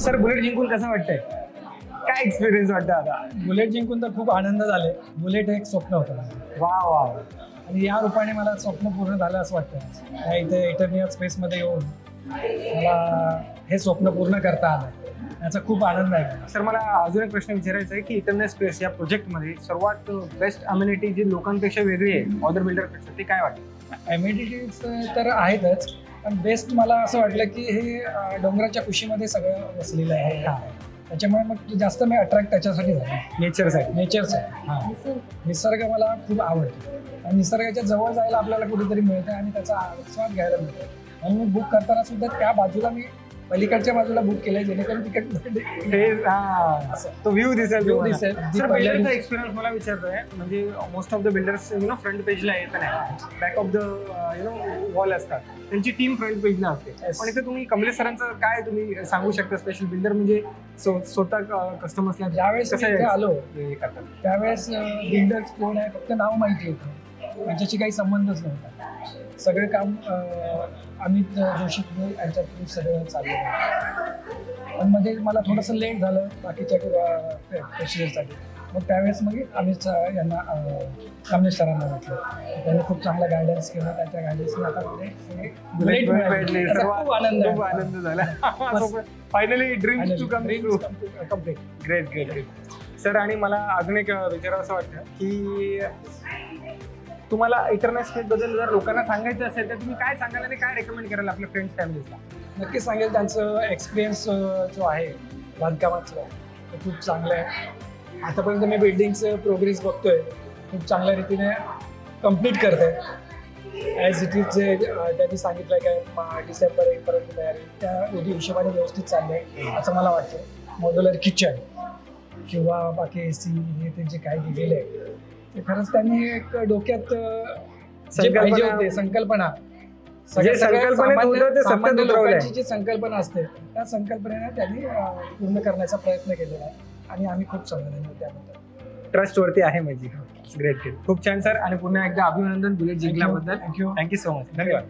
Sir bullet जिंकून कसं वाटतंय, काय एक्सपिरियन्स वाटतं आता? बुलेट जिंकून तर खूप आनंद झाले. बुलेट हे एक स्वप्न होतं माझं. वा वा. आणि या रूपाने मला स्वप्न पूर्ण झालं असं वाटतं. या इथे इटर्नियल स्पेसमध्ये येऊन मला हे स्वप्न पूर्ण करता आलं, याचा खूप आनंद आहे. सर मला अजून एक प्रश्न विचारायचा आहे की इटर्नल स्पेस या प्रोजेक्टमध्ये सर्वात बेस्ट अम्युनिटी जी लोकांपेक्षा वेगळी आहे अदर बिल्डरपेक्षा, ते काय वाटतं? एम्युनिटीज तर आहेतच, पण बेस्ट मला असं वाटलं की हे डोंगराच्या कुशीमध्ये सगळं बसलेलं आहे. त्याच्यामुळे मग जास्त मी अट्रॅक्ट त्याच्यासाठी झालो. नेचरसाठी. हां, निसर्ग मला खूप आवडतो आणि निसर्गाच्या जवळ जायला आपल्याला कुठेतरी मिळतं आणि त्याचा आस्वाद घ्यायला मिळतो. म्हणून मी बुक करताना सुद्धा त्या बाजूला मी पलीकडच्या बाजूला बुक केलंय, जेणेकरून तिकडे तो व्ह्यू दिसेल. दिसेल. बिल्डरचा एक्सपिरियन्स मला विचारतोय, म्हणजे most of the builders front पेजला येत नाही, बॅक ऑफ द वॉल असतात, त्यांची टीम फ्रंट पेजला असते. पण इथे तुम्ही कमलेश सरांचं काय तुम्ही सांगू शकता? स्पेशल बिल्डर म्हणजे स्वतः कस्टमर्सला ज्यावेळेस इथे आलो त्यावेळेस बिल्डर्स कोण आहे फक्त नाव माहिती होतं, त्यांच्याशी काही संबंधच नव्हता. सगळे काम अमित जोशी यांच्या थ्रू सगळं चाललं. पण मध्ये मला थोडंसं लेट झालं बाकीच्या प्रोसिजरसाठी. मग त्यावेळेस मग अमित यांना कमलेश सरांना म्हटलं, त्यांनी खूप चांगला गायडन्स केला. त्याच्या गायडन्सने आता खूप आनंद झाला. Finally dreams to come true. Complete. Great. Sir आणि मला अजून एक विचारावं असं वाटतं की तुम्हाला इटर्नल स्पेस बद्दल जर लोकांना सांगायचं असेल तर तुम्ही काय सांगाल आणि काय रेकमेंड कराल आपल्या फ्रेंड्स फॅमिलीजला? नक्कीच सांगेल, त्यांचं एक्सपिरियन्स जो आहे बांधकामातला तो खूप चांगलं आहे. आतापर्यंत मी बिल्डिंगचं प्रोग्रेस बघतोय, खूप चांगल्या रीतीने कम्प्लीट करत आहे. ॲज इट इज जे त्यांनी सांगितलं काय डिसेंबर 1 पर्यंत तयारी, त्या हिशोबाने व्यवस्थित चाललं आहे असं मला वाटतं. मॉड्युलर किचन किंवा बाकी AC हे ते जे काय दिलेलं आहे ते खरंच त्यांनी एक डोक्यात जे पाहिजे होते संकल्पना, सामान्य लोकांची जी संकल्पना असते त्या संकल्पनेने त्यांनी पूर्ण करण्याचा प्रयत्न केलेला आहे आणि आम्ही खूप समाधानी आहोत त्याबद्दल. ट्रस्ट वरती आहे माझी. ग्रेट. खूप छान सर, आणि पुन्हा एकदा अभिनंदन बुलेट जिंकल्याबद्दल. Thank you so much. धन्यवाद.